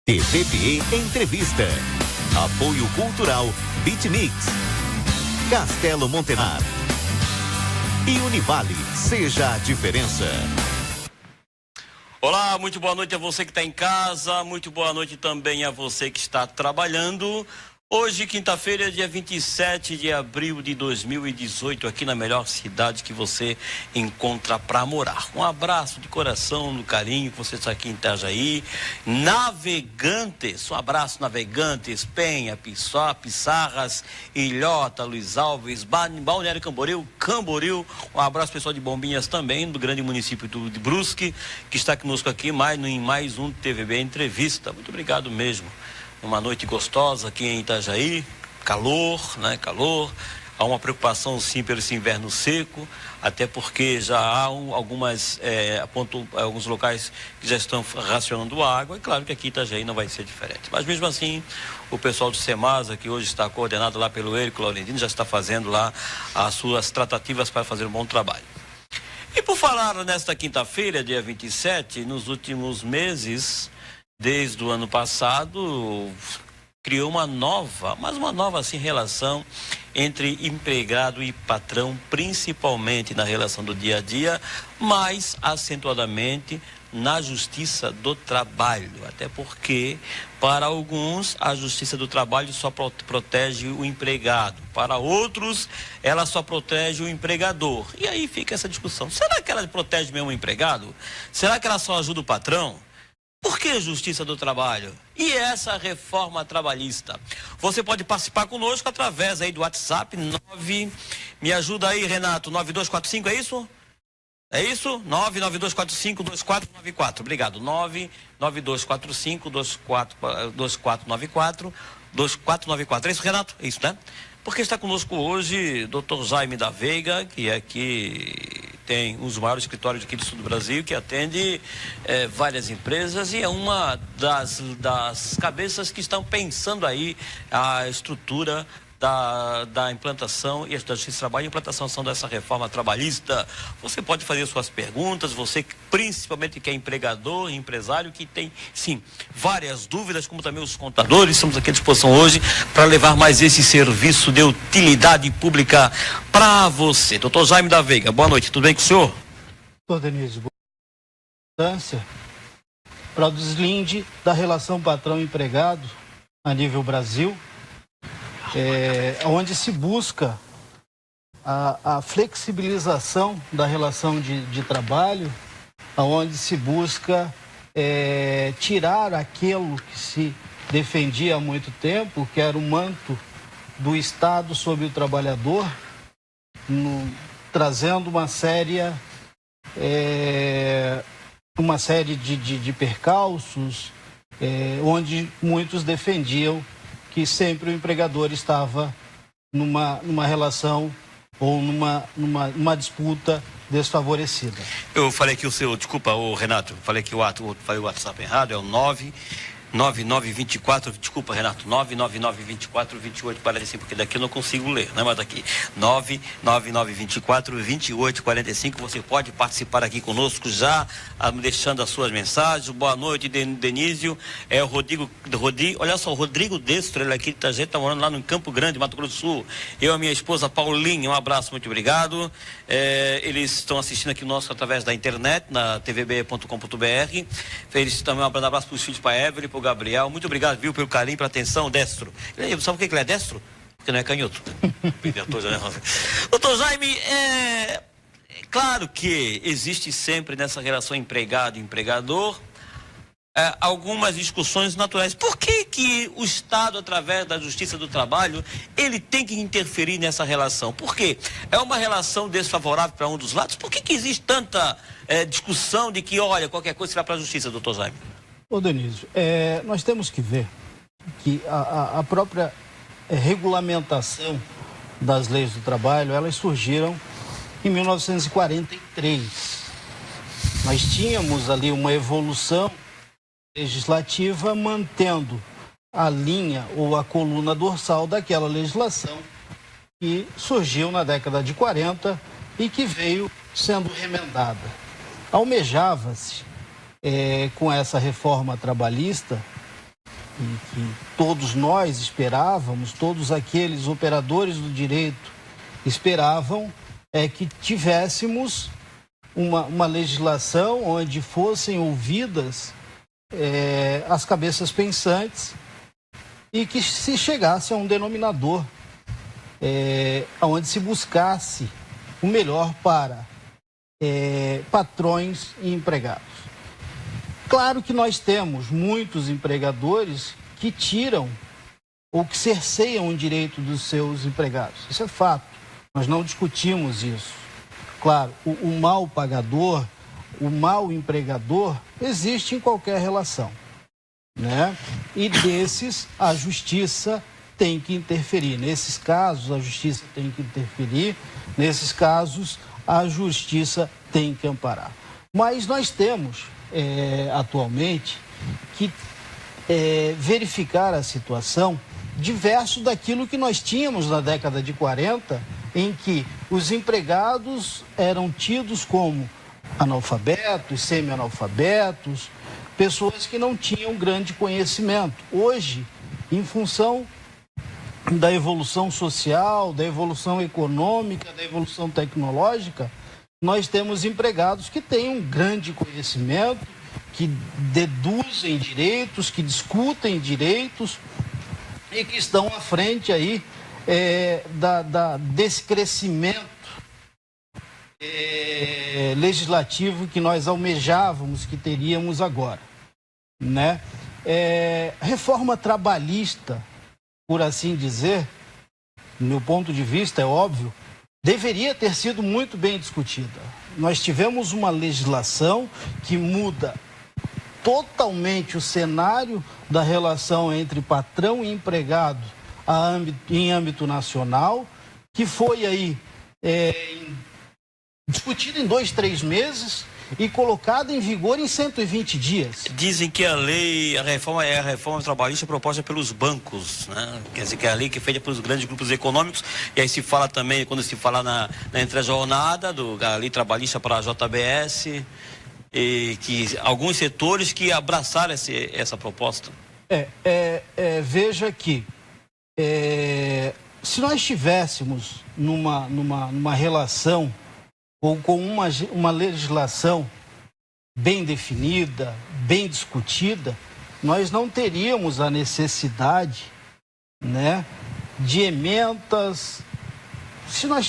TVB Entrevista. Apoio Cultural Bitmix. Castelo Montenar. E Univale, seja a diferença. Olá, muito boa noite a você que está em casa, muito boa noite também a você que está trabalhando. Hoje, quinta-feira, dia 27 de abril de 2018, aqui na melhor cidade que você encontra para morar. Um abraço de coração, no carinho que você está aqui em Itajaí. Navegantes, um abraço, Navegantes, Penha, Pissó, Pissarras, Ilhota, Luiz Alves, Balneário Camboriú. Um abraço pessoal de Bombinhas também, do grande município de Brusque, que está conosco aqui em mais um TVB Entrevista. Muito obrigado mesmo. Uma noite gostosa aqui em Itajaí, calor, né? Calor. Há uma preocupação sim pelo esse inverno seco, até porque já há alguns locais que já estão racionando água. É claro que aqui em Itajaí não vai ser diferente. Mas mesmo assim, o pessoal do Semasa, que hoje está coordenado lá pelo Érico Laurentino, já está fazendo lá as suas tratativas para fazer um bom trabalho. E por falar nesta quinta-feira, dia 27, nos últimos meses, desde o ano passado, criou uma nova assim, relação entre empregado e patrão, principalmente na relação do dia a dia, mais acentuadamente na Justiça do Trabalho. Até porque, para alguns, a Justiça do Trabalho só protege o empregado. Para outros, ela só protege o empregador. E aí fica essa discussão. Será que ela protege mesmo o empregado? Será que ela só ajuda o patrão? Por que Justiça do Trabalho? E essa reforma trabalhista? Você pode participar conosco através aí do WhatsApp, me ajuda aí, Renato, 9245, é isso? É isso? 99245-2494. Obrigado. 99245-2494. 2494. É isso, Renato? É isso, né? Porque está conosco hoje Dr. Jaime da Veiga, que é aqui tem um dos maiores escritórios aqui do sul do Brasil, que atende várias empresas e é uma das cabeças que estão pensando aí a estrutura da implantação e da Justiça do Trabalho, a implantação dessa reforma trabalhista. Você pode fazer suas perguntas, você principalmente que é empregador, empresário, que tem, sim, várias dúvidas, como também os contadores, estamos aqui à disposição hoje para levar mais esse serviço de utilidade pública para você. Doutor Jaime da Veiga, boa noite, tudo bem com o senhor? Doutor Denise, boa noite. Para o deslinde da relação patrão-empregado a nível Brasil, onde se busca a flexibilização da relação de trabalho, onde se busca tirar aquilo que se defendia há muito tempo, que era o manto do Estado sobre o trabalhador, trazendo uma série de percalços, onde muitos defendiam que sempre o empregador estava numa relação ou numa disputa desfavorecida. Eu falei que desculpa, Renato, falei que falei o WhatsApp errado, é o 99924, desculpa, Renato, 99924-2845, porque daqui eu não consigo ler, né? Mas daqui, 99924-2845, você pode participar aqui conosco já, deixando as suas mensagens. Boa noite, Denísio, é o Rodrigo, olha só, o Rodrigo Destro, ele aqui de Itajaí, está morando lá no Campo Grande, Mato Grosso do Sul. Eu e a minha esposa Paulinha, um abraço, muito obrigado. Eles estão assistindo aqui conosco através da internet, na tvb.com.br. Eles também um abraço para os filhos, para a Evelyn, para o Gabriel. Muito obrigado, viu, pelo carinho, pela atenção, Destro. Sabe por que ele é destro? Porque não é canhoto. Doutor Jaime, claro que existe sempre nessa relação empregado e empregador algumas discussões naturais. Por que o Estado, através da Justiça do Trabalho, ele tem que interferir nessa relação? Por quê? É uma relação desfavorável para um dos lados? Por que existe tanta discussão de que, olha, qualquer coisa será para a Justiça, doutor Jaime? Ô Denise, nós temos que ver que a própria regulamentação das leis do trabalho, elas surgiram em 1943. Nós tínhamos ali uma evolução legislativa mantendo a linha ou a coluna dorsal daquela legislação que surgiu na década de 40 e que veio sendo remendada. Almejava-se com essa reforma trabalhista e que todos nós esperávamos, todos aqueles operadores do direito esperavam, é que tivéssemos uma legislação onde fossem ouvidas as cabeças pensantes e que se chegasse a um denominador onde se buscasse o melhor para patrões e empregados. Claro que nós temos muitos empregadores que tiram ou que cerceiam o direito dos seus empregados. Isso é fato, nós não discutimos isso. Claro, o mal pagador, o mal empregador existe em qualquer relação, né? E desses a justiça tem que interferir. Nesses casos a justiça tem que interferir, nesses casos a justiça tem que amparar. Mas nós temos atualmente que verificar a situação diverso daquilo que nós tínhamos na década de 40, em que os empregados eram tidos como analfabetos, semi-analfabetos, pessoas que não tinham grande conhecimento. Hoje, em função da evolução social, da evolução econômica, da evolução tecnológica, nós temos empregados que têm um grande conhecimento, que deduzem direitos, que discutem direitos e que estão à frente aí desse crescimento legislativo que nós almejávamos que teríamos agora, né? Reforma trabalhista, por assim dizer, do meu ponto de vista, é óbvio, deveria ter sido muito bem discutida. Nós tivemos uma legislação que muda totalmente o cenário da relação entre patrão e empregado em âmbito nacional, que foi aí discutida em 2, 3 meses e colocada em vigor em 120 dias. Dizem que a reforma trabalhista proposta pelos bancos, né? Quer dizer, que é a lei que é feita pelos grandes grupos econômicos, e aí se fala também, quando se fala na entrejornada, da lei trabalhista para a JBS, e que alguns setores que abraçaram essa proposta. Veja que se nós estivéssemos numa relação ou com uma legislação bem definida, bem discutida, nós não teríamos a necessidade, né, de emendas. Se nós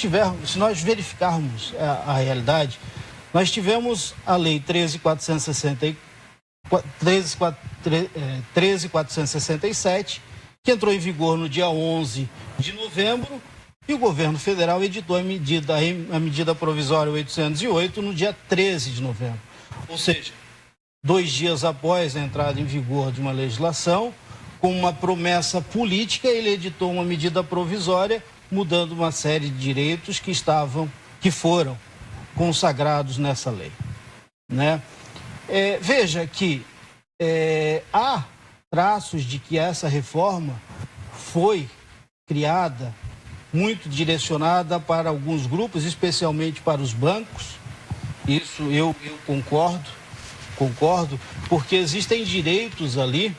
verificarmos a realidade, nós tivemos a Lei 13.467, que entrou em vigor no dia 11 de novembro, e o governo federal editou a medida provisória 808 no dia 13 de novembro. Ou seja, 2 dias após a entrada em vigor de uma legislação, com uma promessa política, ele editou uma medida provisória, mudando uma série de direitos que foram consagrados nessa lei, né? Veja que há traços de que essa reforma foi criada muito direcionada para alguns grupos, especialmente para os bancos. Isso eu concordo, porque existem direitos ali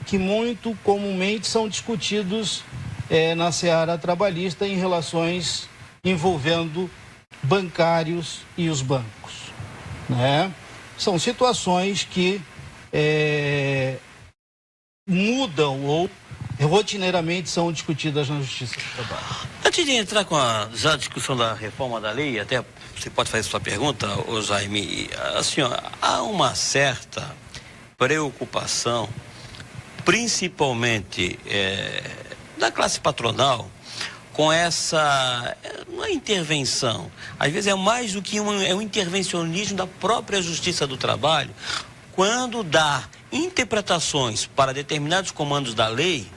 que muito comumente são discutidos na seara trabalhista em relações envolvendo bancários e os bancos, né? São situações que mudam ou rotineiramente são discutidas na Justiça do Trabalho. Antes de entrar com a discussão da reforma da lei, até você pode fazer sua pergunta, ô Jaime, assim, há uma certa preocupação, principalmente da classe patronal, com essa uma intervenção. Às vezes é mais do que um intervencionismo da própria Justiça do Trabalho, quando dá interpretações para determinados comandos da lei,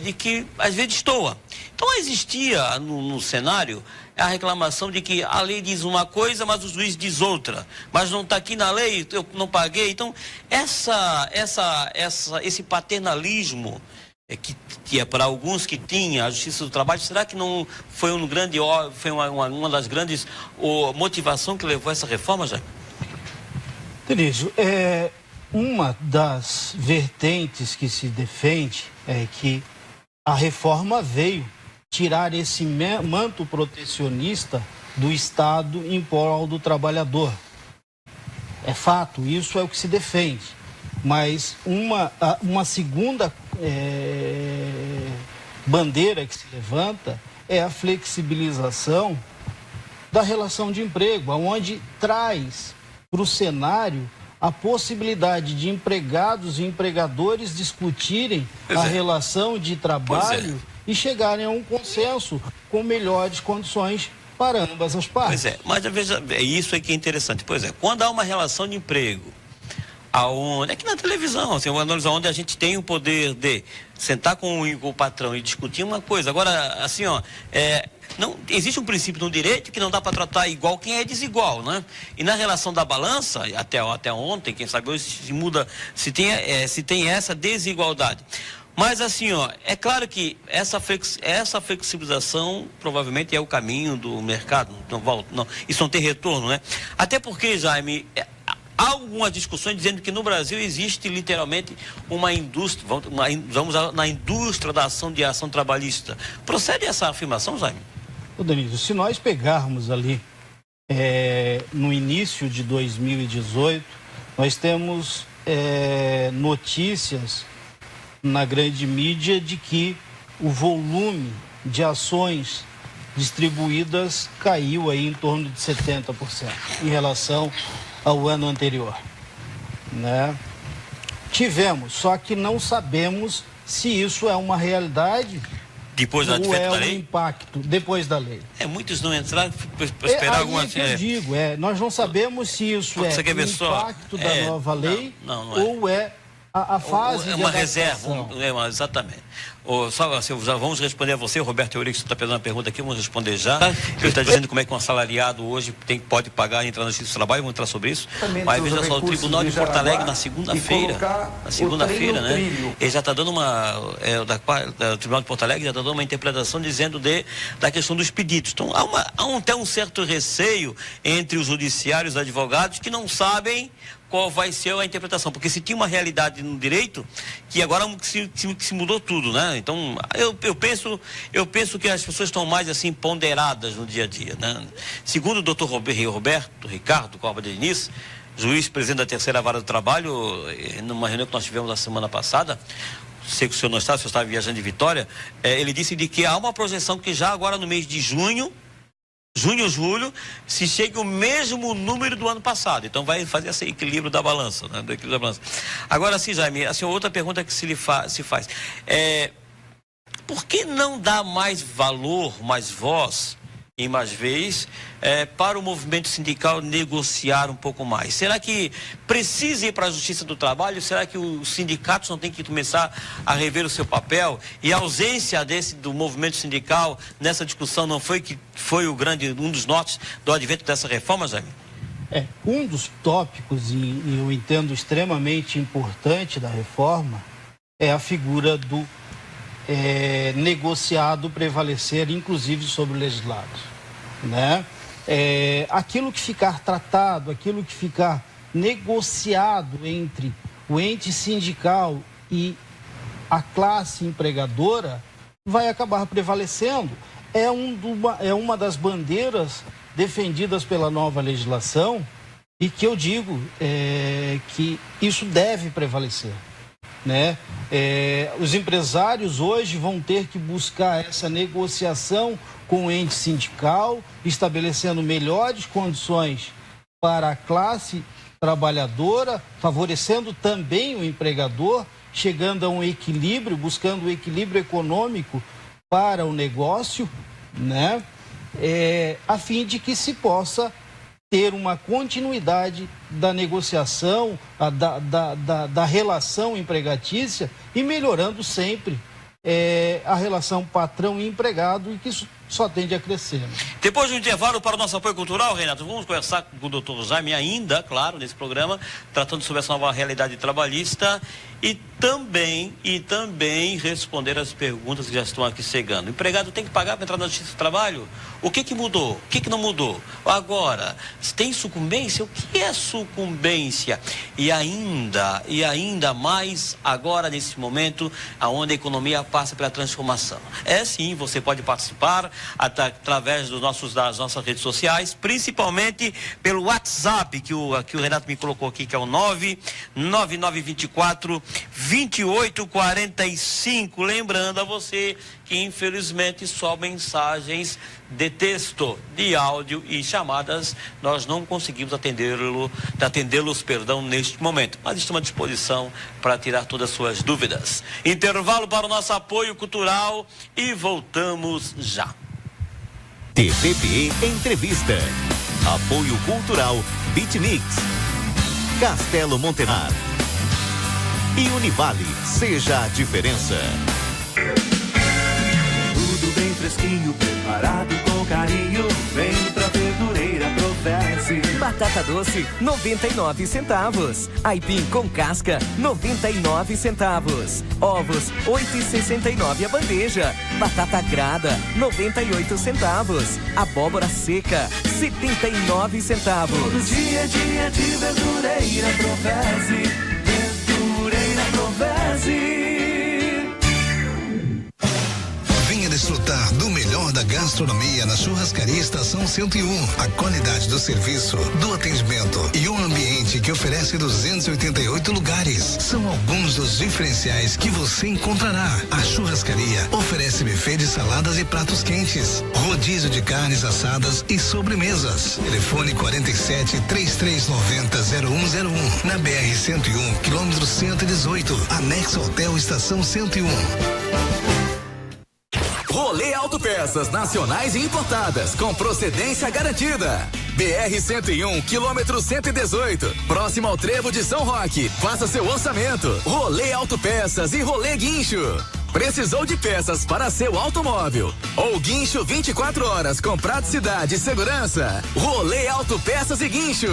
de que às vezes destoa. Então existia no cenário a reclamação de que a lei diz uma coisa, mas o juiz diz outra. Mas não está aqui na lei, eu não paguei. Então esse paternalismo que é para alguns que tinha a Justiça do Trabalho, será que não foi uma das grandes motivação que levou a essa reforma, já? Tenísio, uma das vertentes que se defende é que a reforma veio tirar esse manto protecionista do Estado em prol do trabalhador. É fato, isso é o que se defende. Mas uma segunda bandeira que se levanta é a flexibilização da relação de emprego, onde traz para o cenário a possibilidade de empregados e empregadores discutirem a relação de trabalho e chegarem a um consenso com melhores condições para ambas as partes. Pois é, mas veja, isso aqui é interessante. Pois é, quando há uma relação de emprego, aonde, aqui na televisão, assim, onde a gente tem o poder de sentar com o patrão e discutir uma coisa. Agora, assim, não existe um princípio no direito que não dá para tratar igual quem é desigual, né? E na relação da balança, até ontem, quem sabe hoje se muda, se tem essa desigualdade. Mas assim, é claro que essa flexibilização provavelmente é o caminho do mercado. Não, isso não tem retorno, né? Até porque, Jaime, há algumas discussões dizendo que no Brasil existe literalmente uma indústria, vamos na indústria da ação trabalhista. Procede essa afirmação, Jaime? Ô, Denise, se nós pegarmos ali no início de 2018, nós temos notícias na grande mídia de que o volume de ações distribuídas caiu aí em torno de 70% em relação ao ano anterior, né? Tivemos, só que não sabemos se isso é uma realidade depois da ou é da um lei? Impacto depois da lei. Muitos não entraram para esperar alguma... que eu digo, nós não sabemos se isso é um impacto da nova lei ou é a fase de uma adaptação. reserva, exatamente. Já vamos responder a você, o Roberto Eurico está fazendo uma pergunta aqui, vamos responder já. Ele está dizendo como é que um assalariado hoje pode pagar e entrar na Justiça do Trabalho, vamos entrar sobre isso. Mas veja só, o Tribunal de Porto Alegre na segunda-feira, né? Ele já está dando o Tribunal de Porto Alegre já está dando uma interpretação dizendo da questão dos pedidos. Então, há até um certo receio entre os judiciários e os advogados que não sabem qual vai ser a interpretação, porque se tinha uma realidade no direito que agora se mudou tudo, né? Então, eu penso que as pessoas estão mais assim ponderadas no dia a dia, né? Segundo o doutor Ricardo Corba de Diniz, juiz presidente da terceira vara do trabalho, numa reunião que nós tivemos na semana passada, sei que o senhor não estava, o senhor estava viajando de Vitória, ele disse de que há uma projeção que já agora no mês de julho, se chega o mesmo número do ano passado. Então vai fazer esse equilíbrio da balança, né? Do equilíbrio da balança. Agora sim, Jaime, assim, outra pergunta que se faz. Por que não dá mais valor, mais voz e mais vez para o movimento sindical negociar um pouco mais? Será que precisa ir para a Justiça do Trabalho? Será que os sindicatos não têm que começar a rever o seu papel? E a ausência do movimento sindical nessa discussão não foi um dos nortes do advento dessa reforma, Jaime? Um dos tópicos, e eu entendo extremamente importante da reforma, é a figura do negociado prevalecer, inclusive sobre o legislado, né? Aquilo que ficar tratado, aquilo que ficar negociado entre o ente sindical e a classe empregadora vai acabar prevalecendo. É uma das bandeiras defendidas pela nova legislação e que eu digo que isso deve prevalecer, né? Os empresários hoje vão ter que buscar essa negociação com o ente sindical, estabelecendo melhores condições para a classe trabalhadora, favorecendo também o empregador, chegando a um equilíbrio, buscando o equilíbrio econômico para o negócio, né? A fim de que se possa ter uma continuidade da negociação, da relação empregatícia e melhorando sempre a relação patrão e empregado, e que isso só tende a crescer. Depois do intervalo para o nosso apoio cultural, Renato, vamos conversar com o doutor Jaime ainda, claro, nesse programa, tratando sobre essa nova realidade trabalhista e também responder as perguntas que já estão aqui chegando. O empregado tem que pagar para entrar na justiça do trabalho? O que mudou? O que não mudou? Agora, tem sucumbência? O que é sucumbência? E ainda mais agora, nesse momento, onde a economia passa pela transformação. Sim, você pode participar através das nossas redes sociais, principalmente pelo WhatsApp, que o Renato me colocou aqui, que é o 99924-2845. Lembrando a você que, infelizmente, só mensagens de texto, de áudio e chamadas, nós não conseguimos atendê-los, neste momento. Mas estamos à disposição para tirar todas as suas dúvidas. Intervalo para o nosso apoio cultural e voltamos já. TVB Entrevista. Apoio cultural Bitmix. Castelo Montenar. E Univale, seja a diferença. Tudo bem fresquinho, preparado com carinho. Vem pra Verdureira Professe. Batata doce, 99 centavos. Aipim com casca, 99 centavos. Ovos, 8,69 a bandeja. Batata grada, 98 centavos. Abóbora seca, 79 centavos. Todo dia é dia de Verdureira Professe. Verdureira Professe. Venha desfrutar do melhor da gastronomia na Churrascaria Estação 101. A qualidade do serviço, do atendimento e um ambiente que oferece 288 lugares. São alguns dos diferenciais que você encontrará. A churrascaria oferece buffet de saladas e pratos quentes, rodízio de carnes assadas e sobremesas. Telefone 47-3390-0101. Na BR-101, quilômetro 118, anexo Hotel Estação 101. Rolê Autopeças nacionais e importadas com procedência garantida. BR-101, quilômetro 118, próximo ao Trevo de São Roque. Faça seu orçamento. Rolê Autopeças e Rolê Guincho. Precisou de peças para seu automóvel ou guincho 24 horas com praticidade e segurança? Rolê Autopeças e Guincho.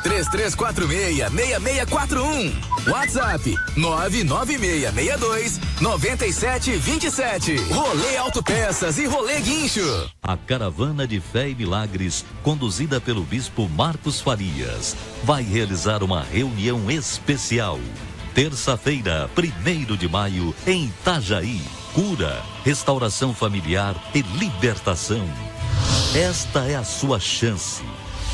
47-3346-6641. WhatsApp 99662-9727. Rolê Autopeças e Rolê Guincho. A caravana de fé e milagres, conduzida pelo bispo Marcos Farias, vai realizar uma reunião especial. Terça-feira, 1º de maio, em Itajaí. Cura, restauração familiar e libertação. Esta é a sua chance.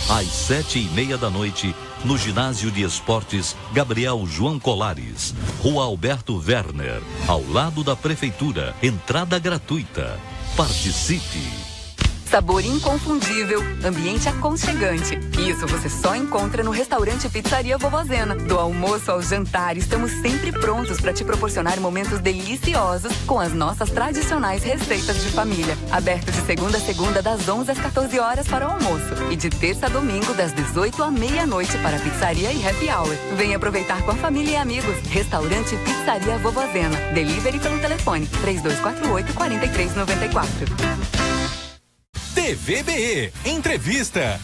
Às 7:30 no Ginásio de Esportes Gabriel João Colares, Rua Alberto Werner, ao lado da Prefeitura. Entrada gratuita. Participe! Sabor inconfundível, ambiente aconchegante. Isso você só encontra no restaurante Pizzaria Vovozena. Do almoço ao jantar, estamos sempre prontos para te proporcionar momentos deliciosos com as nossas tradicionais receitas de família. Aberto de segunda a segunda, das 11 às 14 horas para o almoço. E de terça a domingo, das 18 à meia-noite para pizzaria e happy hour. Venha aproveitar com a família e amigos. Restaurante Pizzaria Vovozena. Delivery pelo telefone 3248-4394. TVBE Entrevista.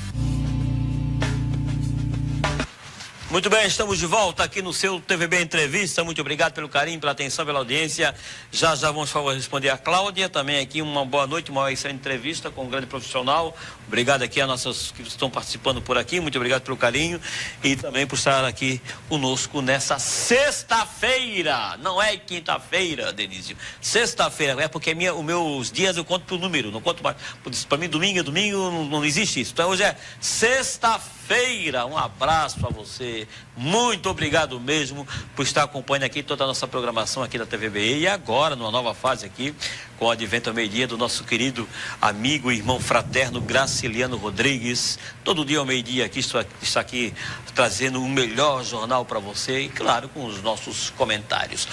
Muito bem, estamos de volta aqui no seu TVB Entrevista. Muito obrigado pelo carinho, pela atenção, pela audiência. Já vamos responder a Cláudia. Também aqui uma boa noite, uma excelente entrevista com um grande profissional. Obrigado aqui a nossas que estão participando por aqui. Muito obrigado pelo carinho e também por estar aqui conosco nessa sexta-feira. Não é quinta-feira, Denísio. Sexta-feira, é porque os meus dias eu conto por número, não conto mais. Para mim, domingo não existe isso. Então hoje é sexta-feira. Um abraço a você, muito obrigado mesmo por estar acompanhando aqui toda a nossa programação aqui da TVBE e agora numa nova fase aqui com o advento ao meio-dia do nosso querido amigo e irmão fraterno Graciliano Rodrigues. Todo dia ao meio-dia aqui está aqui trazendo o melhor jornal para você e claro com os nossos comentários.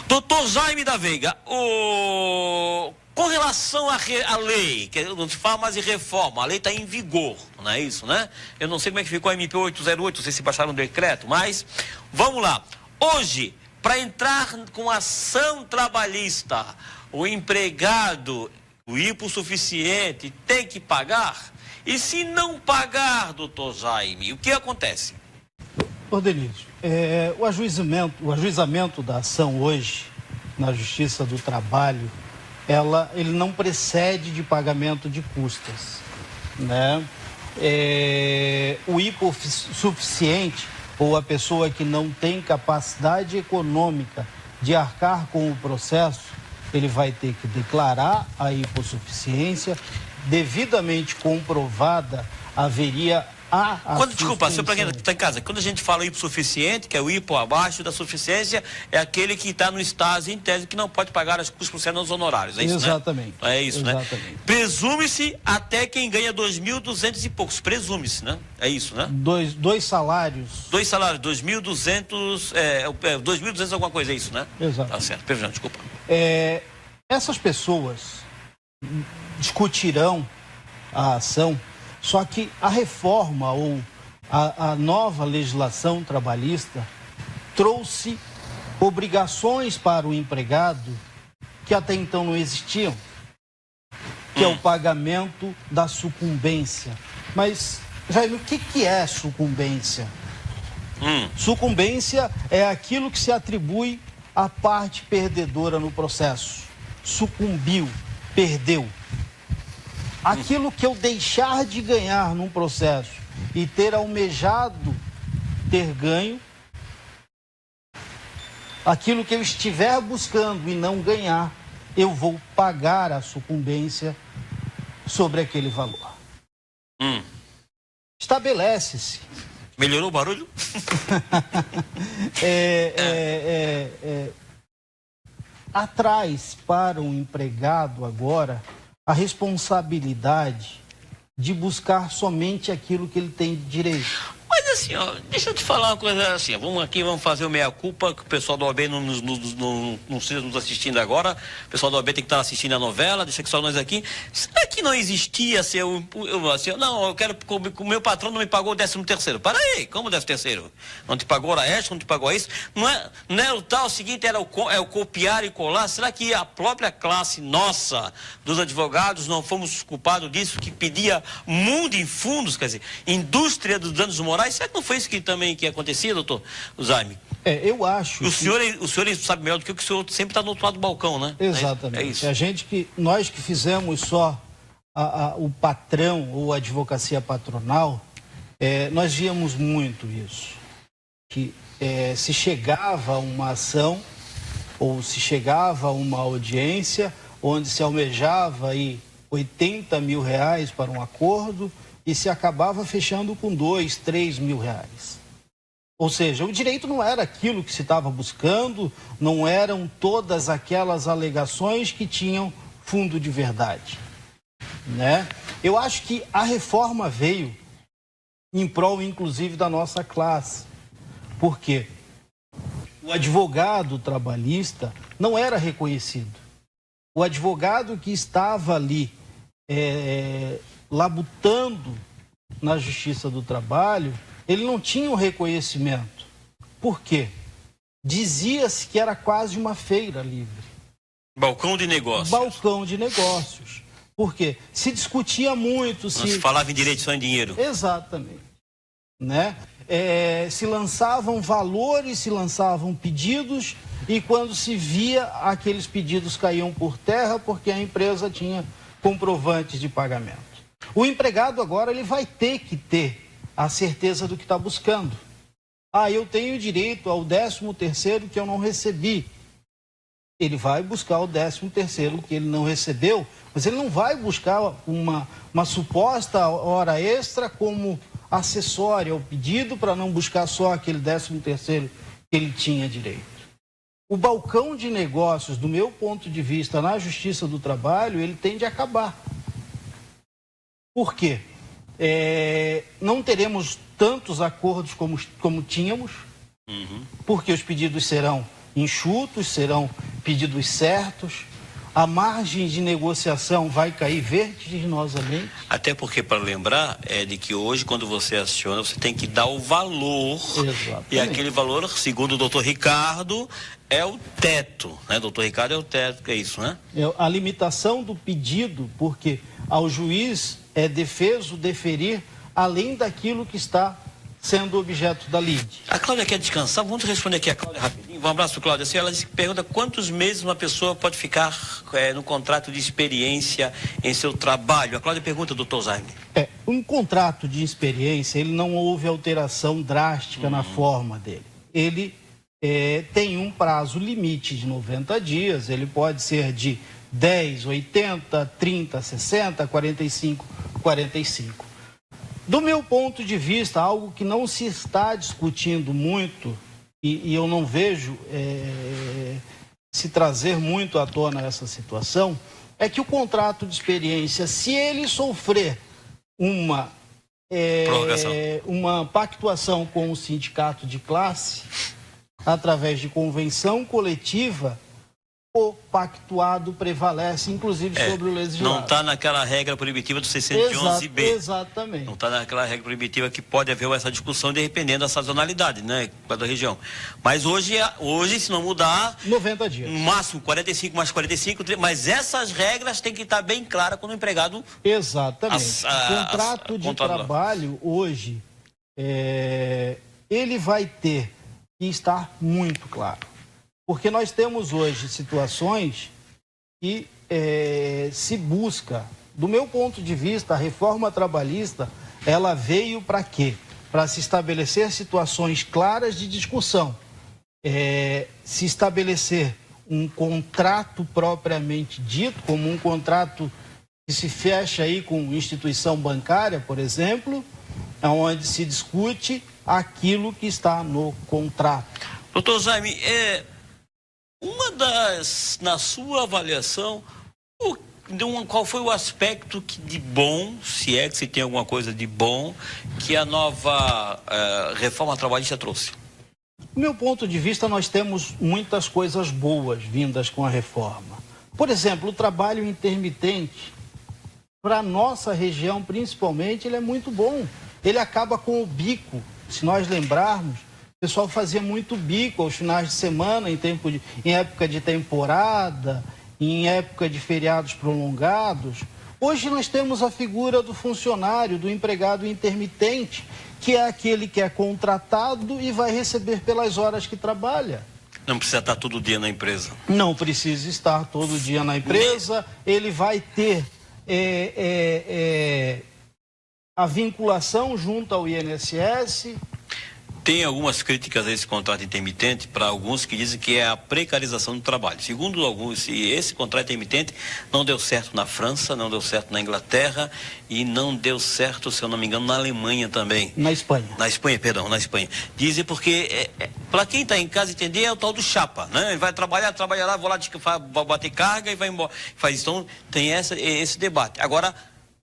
Doutor Jaime da Veiga, com relação à lei, que não se fala mais em reforma, a lei está em vigor, não é isso, né? Eu não sei como é que ficou a MP 808, não sei se baixaram um decreto, mas vamos lá. Hoje, para entrar com ação trabalhista, o empregado o hipossuficiente tem que pagar? E se não pagar, doutor Jaime, o que acontece? Ordenilson, o ajuizamento da ação hoje na Justiça do Trabalho, ele não precede de pagamento de custas, né? O hipossuficiente ou a pessoa que não tem capacidade econômica de arcar com o processo, ele vai ter que declarar a hipossuficiência, devidamente comprovada, haveria desculpa, senhor, para quem está em casa, quando a gente fala hipossuficiente, que é o hipo abaixo da suficiência, é aquele que está no estágio em tese que não pode pagar as custas por ser nos honorários, é isso, exatamente, né? É isso, exatamente. Né? Presume-se até quem ganha 2.200 e poucos, presume-se, né? É isso, né? Dois salários. 2.200, 2.200 alguma coisa, é isso, né? Exato. Tá certo, perdão, desculpa. Essas pessoas discutirão a ação, só que a reforma ou a nova legislação trabalhista trouxe obrigações para o empregado que até então não existiam, que é o pagamento da sucumbência. Mas, Jaime, o que é sucumbência? Sucumbência é aquilo que se atribui à parte perdedora no processo. Sucumbiu, perdeu. Aquilo que eu deixar de ganhar num processo e ter almejado ter ganho, aquilo que eu estiver buscando e não ganhar, eu vou pagar a sucumbência sobre aquele valor. Estabelece-se. Melhorou o barulho? Atrás para o empregado agora a responsabilidade de buscar somente aquilo que ele tem de direito. Mas assim, ó, deixa eu te falar uma coisa assim, vamos fazer o meia-culpa, que o pessoal do OAB não esteja nos assistindo agora, o pessoal do OAB tem que estar assistindo a novela, deixa que só nós aqui. Será que não existia não, eu quero, o meu patrão não me pagou o 13º. Para aí, como o 13º? Não te pagou hora extra, não te pagou isso? Não é o tal, o seguinte, é o copiar e colar? Será que a própria classe nossa, dos advogados, não fomos culpados disso, que pedia mundo em fundos, quer dizer, indústria dos danos morais? Será que não foi isso que acontecia, doutor Jaime? Eu acho. O senhor sabe melhor do que o senhor sempre está do outro lado do balcão, né? Exatamente. É isso. Nós que fizemos só o patrão ou a advocacia patronal, nós víamos muito isso. Que se chegava a uma ação ou se chegava a uma audiência onde se almejava aí 80 mil reais para um acordo e se acabava fechando com 2, 3 mil reais. Ou seja, o direito não era aquilo que se estava buscando, não eram todas aquelas alegações que tinham fundo de verdade, né? Eu acho que a reforma veio em prol, inclusive, da nossa classe. Por quê? O advogado trabalhista não era reconhecido. O advogado que estava ali labutando na Justiça do Trabalho, ele não tinha um reconhecimento. Por quê? Dizia-se que era quase uma feira livre. Balcão de negócios. Balcão de negócios. Por quê? Se discutia muito. Se falava em direito só em dinheiro. Exatamente. Né? Se lançavam valores, se lançavam pedidos, e quando se via, aqueles pedidos caíam por terra porque a empresa tinha comprovantes de pagamento. O empregado agora ele vai ter que ter a certeza do que está buscando. Eu tenho direito ao 13º que eu não recebi. Ele vai buscar o 13º que ele não recebeu, mas ele não vai buscar uma suposta hora extra como acessória ao pedido para não buscar só aquele 13º que ele tinha direito. O balcão de negócios, do meu ponto de vista, na Justiça do Trabalho, ele tem de acabar. Por quê? Não teremos tantos acordos como tínhamos, porque os pedidos serão enxutos, serão pedidos certos. a margem de negociação vai cair vertiginosamente. Até porque, para lembrar, é de que hoje, quando você aciona, você tem que dar o valor. Exatamente. E aquele valor, segundo o doutor Ricardo, é o teto, né? Doutor Ricardo é o teto, que é isso, né? É a limitação do pedido, porque ao juiz é defeso deferir além daquilo que está sendo objeto da lide. A Cláudia quer descansar, vamos responder aqui a Cláudia rapidinho. Um abraço, Cláudia. Ela pergunta quantos meses uma pessoa pode ficar no contrato de experiência em seu trabalho. A Cláudia pergunta, doutor Jaime. Um contrato de experiência, ele não houve alteração drástica na forma dele. Ele tem um prazo limite de 90 dias, ele pode ser de 10, 80, 30, 60, 45, 45. Do meu ponto de vista, algo que não se está discutindo muito e eu não vejo se trazer muito à tona essa situação, é que o contrato de experiência, se ele sofrer uma pactuação com o sindicato de classe, através de convenção coletiva, o pactuado prevalece, inclusive, sobre o legislado. Não está naquela regra proibitiva do 611B. Exatamente. Não está naquela regra proibitiva que pode haver essa discussão dependendo da sazonalidade, né, da região. Mas hoje, se não mudar... 90 dias. No máximo, 45 mais 45, mas essas regras têm que estar bem claras quando o empregado... Exatamente. O contrato de trabalho, hoje, ele vai ter que estar muito claro. Porque nós temos hoje situações que se busca, do meu ponto de vista, a reforma trabalhista, ela veio para quê? Para se estabelecer situações claras de discussão, se estabelecer um contrato propriamente dito, como um contrato que se fecha aí com instituição bancária, por exemplo, onde se discute aquilo que está no contrato. Doutor Jaime, na sua avaliação, qual foi o aspecto de bom, se é que se tem alguma coisa de bom, que a nova reforma trabalhista trouxe? Do meu ponto de vista, nós temos muitas coisas boas vindas com a reforma. Por exemplo, o trabalho intermitente, para a nossa região principalmente, ele é muito bom. Ele acaba com o bico, se nós lembrarmos. O pessoal fazia muito bico aos finais de semana, em época de temporada, em época de feriados prolongados. Hoje nós temos a figura do funcionário, do empregado intermitente, que é aquele que é contratado e vai receber pelas horas que trabalha. Não precisa estar todo dia na empresa. Não precisa estar todo dia na empresa. Ele vai ter a vinculação junto ao INSS. Tem algumas críticas a esse contrato intermitente para alguns que dizem que é a precarização do trabalho. Segundo alguns, esse contrato intermitente não deu certo na França, não deu certo na Inglaterra e não deu certo, se eu não me engano, na Alemanha também. Na Espanha. Na Espanha. Dizem porque, para quem está em casa entender, é o tal do chapa, né? Ele vai trabalhar lá, vou lá bater carga e vai embora. Então, tem esse debate. Agora,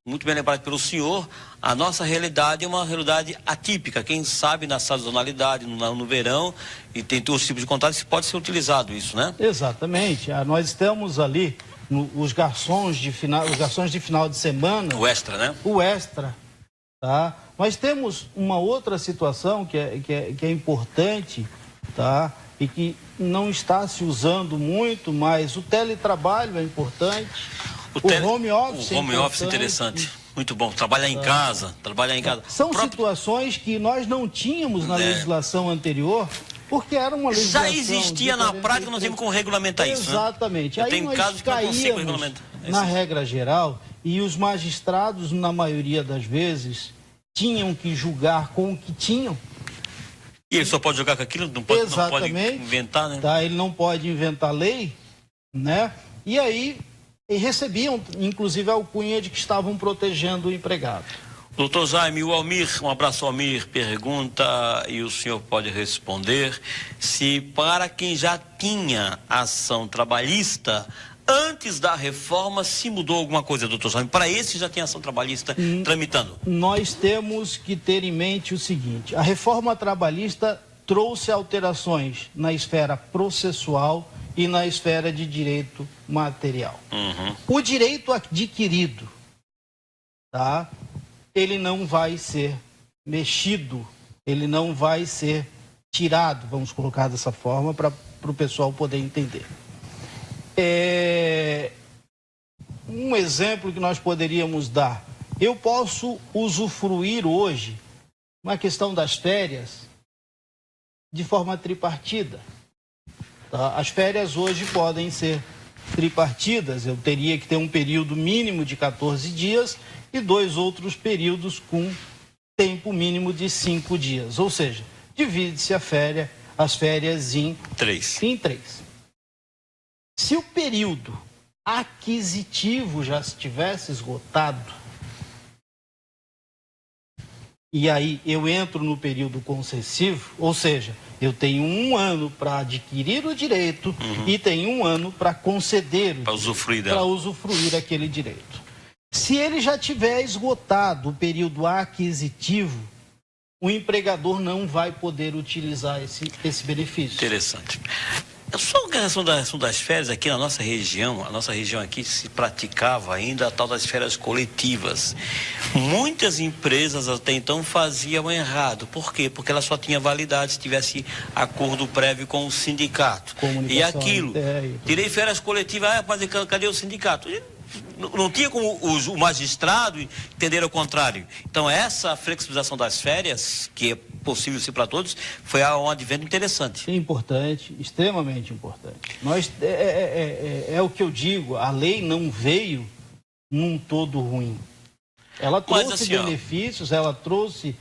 muito bem lembrado pelo senhor, a nossa realidade é uma realidade atípica. Quem sabe na sazonalidade, no verão, e tem todos os tipos de contratos, pode ser utilizado isso, né? Exatamente. Nós estamos ali, os garçons de final de semana. O extra, né? O extra, tá? Nós temos uma outra situação que é importante, tá? E que não está se usando muito, mas o teletrabalho é importante. O home office é interessante. Muito bom. Trabalhar em casa. São situações que nós não tínhamos na legislação anterior, porque era uma legislação... Já existia na prática, nós tínhamos como regulamentar isso, né? Exatamente. Aí nós caíamos na regra geral e os magistrados, na maioria das vezes, tinham que julgar com o que tinham. E ele só pode jogar com aquilo? Não pode inventar, né? Tá, ele não pode inventar lei, né? E aí... E recebiam, inclusive, a alcunha de que estavam protegendo o empregado. Doutor Jaime, o Almir, um abraço, Almir, pergunta, e o senhor pode responder, se para quem já tinha ação trabalhista, antes da reforma, se mudou alguma coisa, doutor Jaime? Para esse já tem ação trabalhista tramitando. Nós temos que ter em mente o seguinte, a reforma trabalhista trouxe alterações na esfera processual e na esfera de direito material. Uhum. O direito adquirido, tá? Ele não vai ser mexido, ele não vai ser tirado, vamos colocar dessa forma, para o pessoal poder entender. Um exemplo que nós poderíamos dar: eu posso usufruir hoje uma questão das férias de forma tripartida. Tá? As férias hoje podem ser tripartidas, eu teria que ter um período mínimo de 14 dias e 2 outros períodos com tempo mínimo de 5 dias. Ou seja, divide-se as férias em 3. Se o período aquisitivo já estivesse esgotado, e aí eu entro no período concessivo, ou seja, eu tenho 1 ano para adquirir o direito e tenho 1 ano para conceder, para usufruir aquele direito. Se ele já tiver esgotado o período aquisitivo, o empregador não vai poder utilizar esse benefício. Interessante. Só com relação das férias aqui na nossa região, aqui se praticava ainda a tal das férias coletivas. Muitas empresas até então faziam errado. Por quê? Porque ela só tinha validade se tivesse acordo prévio com o sindicato. E aquilo, tirei férias coletivas, mas cadê o sindicato? Não tinha como o magistrado entender o contrário. Então, essa flexibilização das férias, que é possível ser para todos, foi um advento interessante. Importante, extremamente importante. É o que eu digo, a lei não veio num todo ruim. Ela trouxe benefícios, ela trouxe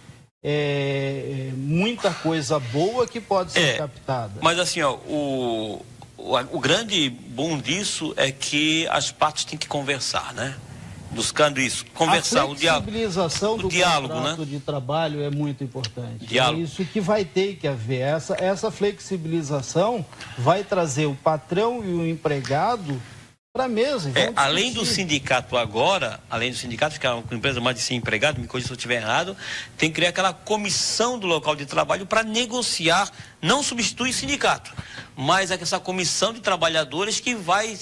muita coisa boa que pode ser captada. Mas assim, o grande bom disso é que as partes têm que conversar, né? Buscando isso, conversar, o diálogo. A flexibilização do contrato de trabalho é muito importante. Diálogo. É isso que vai ter que haver. Essa flexibilização vai trazer o patrão e o empregado para a mesa. Além do sindicato ficar com empresa mais de 100 empregados, me corrija se eu estiver errado, tem que criar aquela comissão do local de trabalho para negociar, não substitui sindicato, mas essa comissão de trabalhadores que vai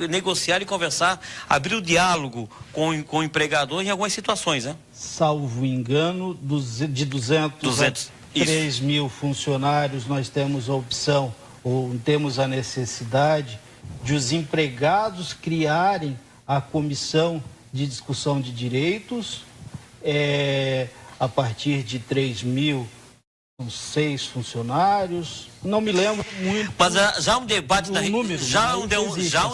negociar e conversar, abrir o diálogo com o empregador em algumas situações, né? Salvo engano, de 200 a 3 mil funcionários, nós temos a opção, ou temos a necessidade de os empregados criarem a comissão de discussão de direitos. A partir de 3 mil, são 6 funcionários, não me lembro muito. Mas já um debate um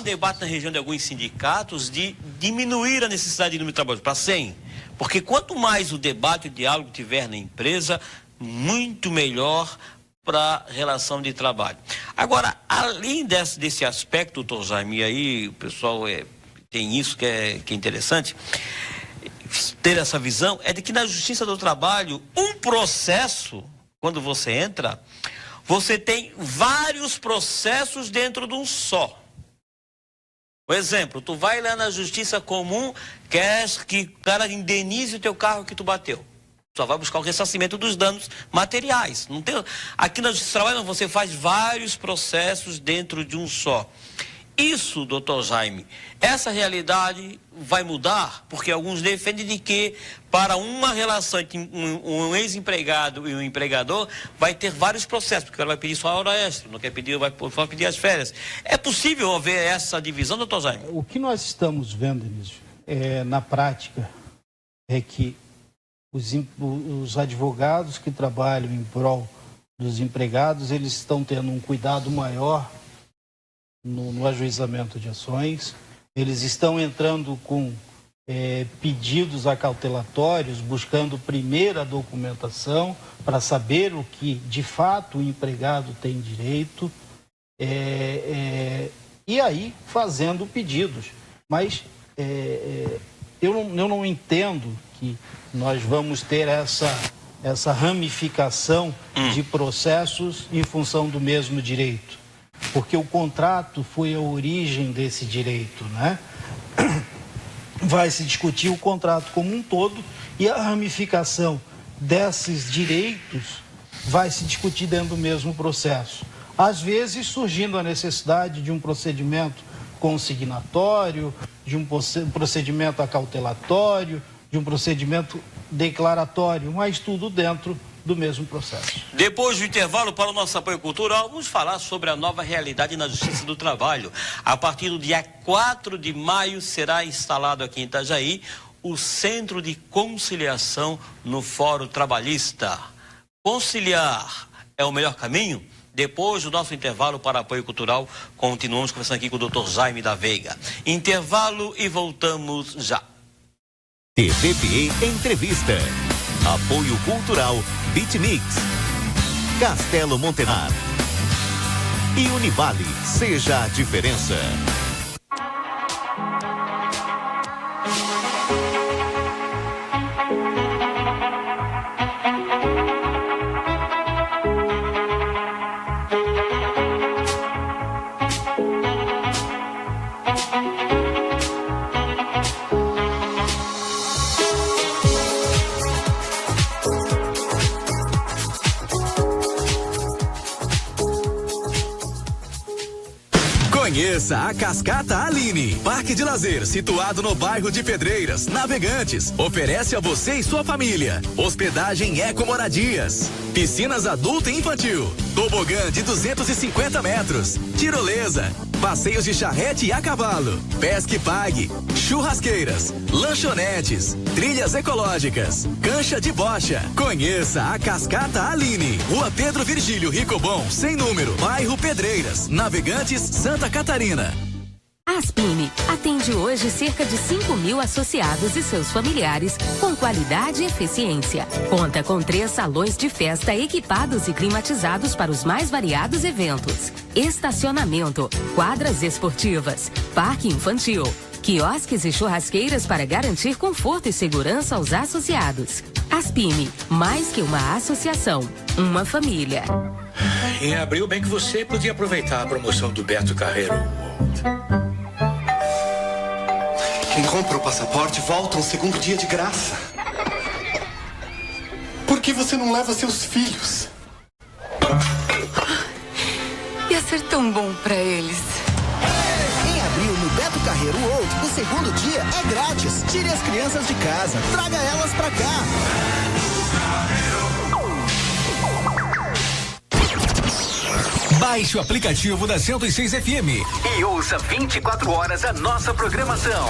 debate na região de alguns sindicatos de diminuir a necessidade de número de trabalhadores para 100, porque quanto mais o debate, o diálogo tiver na empresa, muito melhor para a relação de trabalho. Agora, além desse aspecto, doutor Jaime, aí o pessoal tem isso que é interessante, ter essa visão, é de que na Justiça do Trabalho, um processo, quando você entra, você tem vários processos dentro de um só. Por exemplo, tu vai lá na Justiça Comum, quer que o cara indenize o teu carro que tu bateu. Só vai buscar o ressarcimento dos danos materiais. Não tem... Aqui na Justiça do Trabalho você faz vários processos dentro de um só. Isso, doutor Jaime, essa realidade vai mudar? Porque alguns defendem de que para uma relação entre um ex-empregado e um empregador vai ter vários processos, porque o cara vai pedir só a hora extra, não quer pedir, vai pedir as férias. É possível haver essa divisão, doutor Jaime? O que nós estamos vendo, Nísio, na prática, é que os advogados que trabalham em prol dos empregados, eles estão tendo um cuidado maior no ajuizamento de ações. Eles estão entrando com pedidos acautelatórios, buscando primeiro a documentação para saber o que de fato o empregado tem direito, e aí fazendo pedidos. Mas eu não entendo que nós vamos ter essa ramificação de processos em função do mesmo direito, porque o contrato foi a origem desse direito, né? Vai se discutir o contrato como um todo e a ramificação desses direitos vai se discutir dentro do mesmo processo. Às vezes surgindo a necessidade de um procedimento consignatório, de um procedimento acautelatório, de um procedimento declaratório, mas tudo dentro do mesmo processo. Depois do intervalo para o nosso apoio cultural, vamos falar sobre a nova realidade na Justiça do Trabalho. A partir do dia 4 de maio será instalado aqui em Itajaí o Centro de Conciliação no Fórum Trabalhista. Conciliar é o melhor caminho? Depois do nosso intervalo para apoio cultural, continuamos conversando aqui com o Dr. Jaime da Veiga. Intervalo e voltamos já. TVB Entrevista. Apoio cultural BitMix. Castelo Montenar. E Univale, seja a diferença. Conheça a Cascata Aline, parque de lazer situado no bairro de Pedreiras, Navegantes. Oferece a você e sua família hospedagem eco-moradias, piscinas adulto e infantil, tobogã de 250 metros, tirolesa, passeios de charrete e a cavalo, pesca e pague, churrasqueiras, lanchonetes, trilhas ecológicas, cancha de bocha. Conheça a Cascata Aline, Rua Pedro Virgílio Ricobon, sem número, bairro Pedreiras, Navegantes, Santa Catarina. A Aspime atende hoje cerca de 5.000 associados e seus familiares com qualidade e eficiência. Conta com 3 salões de festa equipados e climatizados para os mais variados eventos. Estacionamento, quadras esportivas, parque infantil, quiosques e churrasqueiras para garantir conforto e segurança aos associados. Aspime, mais que uma associação, uma família. Em abril, bem que você podia aproveitar a promoção do Beto Carreiro World. Quem compra o passaporte volta um segundo dia de graça. Por que você não leva seus filhos? Ia ser tão bom pra eles. Em abril, no Beto Carreiro World, o segundo dia é grátis. Tire as crianças de casa, traga elas pra cá. Baixe o aplicativo da 106 FM e ouça 24 horas a nossa programação.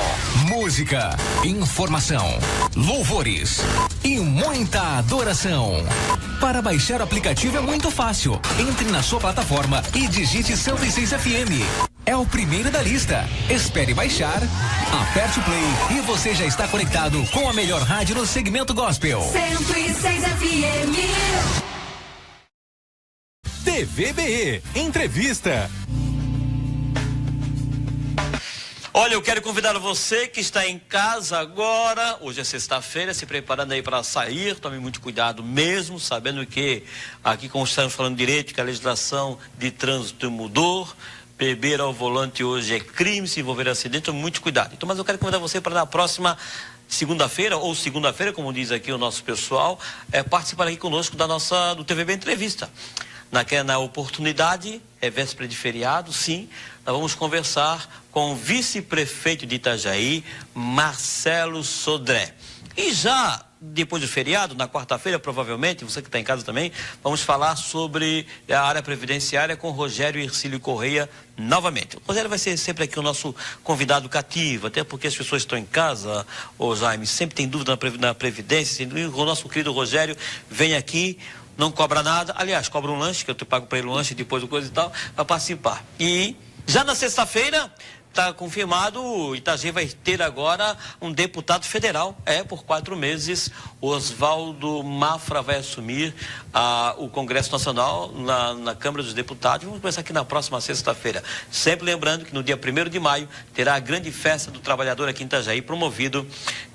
Música, informação, louvores e muita adoração. Para baixar o aplicativo é muito fácil. Entre na sua plataforma e digite 106 FM. É o primeiro da lista. Espere baixar, aperte o play e você já está conectado com a melhor rádio no segmento gospel. 106 FM. TVB Entrevista. Olha, eu quero convidar você que está em casa agora, hoje é sexta-feira, se preparando aí para sair, tome muito cuidado mesmo, sabendo que aqui, como estamos falando direito, que a legislação de trânsito mudou, beber ao volante hoje é crime, se envolver em acidente, tome muito cuidado. Então, mas eu quero convidar você para na próxima segunda-feira, ou segunda-feira, como diz aqui o nosso pessoal, participar aqui conosco do TVB Entrevista. Na oportunidade, é véspera de feriado, sim, nós vamos conversar com o vice-prefeito de Itajaí, Marcelo Sodré. E já depois do feriado, na quarta-feira, provavelmente, você que está em casa também, vamos falar sobre a área previdenciária com Rogério Hercílio Correia novamente. O Rogério vai ser sempre aqui o nosso convidado cativo, até porque as pessoas estão em casa, ô Jaime, sempre tem dúvida na Previdência, o nosso querido Rogério vem aqui, não cobra nada, aliás, cobra um lanche, que eu te pago para ele um lanche depois do coisa e tal, para participar. E já na sexta-feira, está confirmado, o Itajaí vai ter agora um deputado federal, por 4 meses, Oswaldo Mafra vai assumir o Congresso Nacional na Câmara dos Deputados. Vamos começar aqui na próxima sexta-feira. Sempre lembrando que no dia 1º de maio terá a grande festa do trabalhador aqui em Itajaí, promovido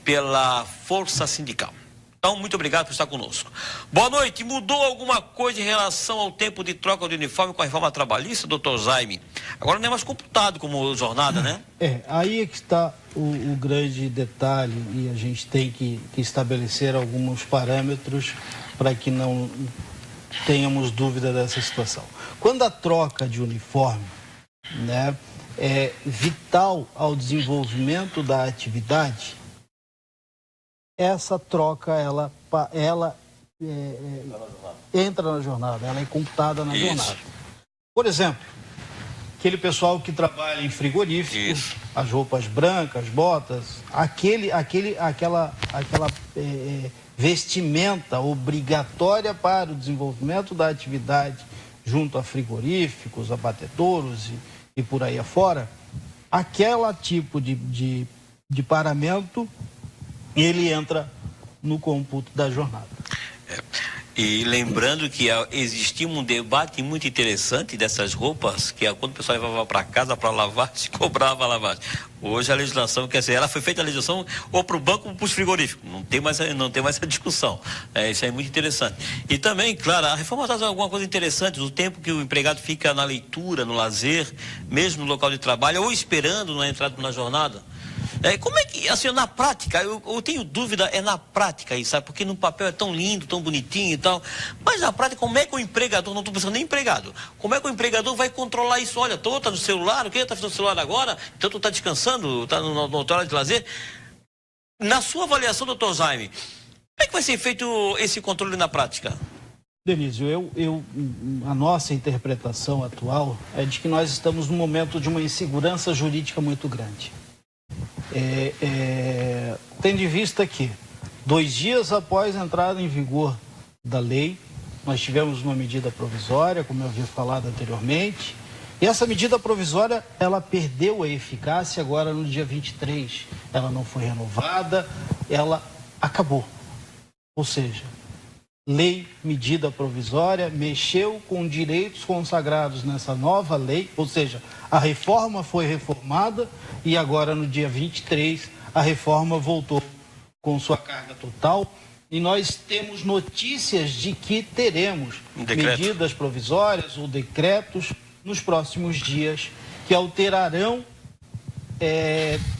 pela Força Sindical. Então, muito obrigado por estar conosco. Boa noite. Mudou alguma coisa em relação ao tempo de troca de uniforme com a reforma trabalhista, doutor Jaime? Agora não é mais computado como jornada, né? Aí é que está o grande detalhe e a gente tem que estabelecer alguns parâmetros para que não tenhamos dúvida dessa situação. Quando a troca de uniforme, né, é vital ao desenvolvimento da atividade, essa troca, ela entra na jornada, ela é computada na jornada. Por exemplo, aquele pessoal que trabalha em frigorífico, as roupas brancas, botas, aquela vestimenta obrigatória para o desenvolvimento da atividade junto a frigoríficos, abatedouros e por aí afora, aquele tipo de paramento, ele entra no cômputo da jornada. E lembrando que existia um debate muito interessante dessas roupas, que quando o pessoal levava para casa para lavar, se cobrava a lavagem. Hoje a legislação, quer dizer, ela foi feita a legislação ou para o banco ou para os frigoríficos. Não tem mais essa discussão. Isso é muito interessante. E também, claro, a reforma traz alguma coisa interessante, o tempo que o empregado fica na leitura, no lazer, mesmo no local de trabalho, ou esperando na entrada na jornada. Como é que, assim, na prática, eu tenho dúvida, na prática isso, sabe? Porque no papel é tão lindo, tão bonitinho e tal, mas na prática, como é que o empregador, não estou pensando nem empregado, como é que o empregador vai controlar isso? Olha, tá no celular, o que está fazendo no celular agora? Então tu está descansando, está na hora de lazer? Na sua avaliação, doutor Jaime, como é que vai ser feito esse controle na prática? Denísio, a nossa interpretação atual é de que nós estamos num momento de uma insegurança jurídica muito grande. Tendo em vista que 2 dias após a entrada em vigor da lei, nós tivemos uma medida provisória, como eu havia falado anteriormente, e essa medida provisória, ela perdeu a eficácia agora no dia 23. Ela não foi renovada, ela acabou. Ou seja, lei, medida provisória, mexeu com direitos consagrados nessa nova lei, ou seja, a reforma foi reformada e agora no dia 23 a reforma voltou com sua carga total e nós temos notícias de que teremos medidas provisórias ou decretos nos próximos dias que alterarão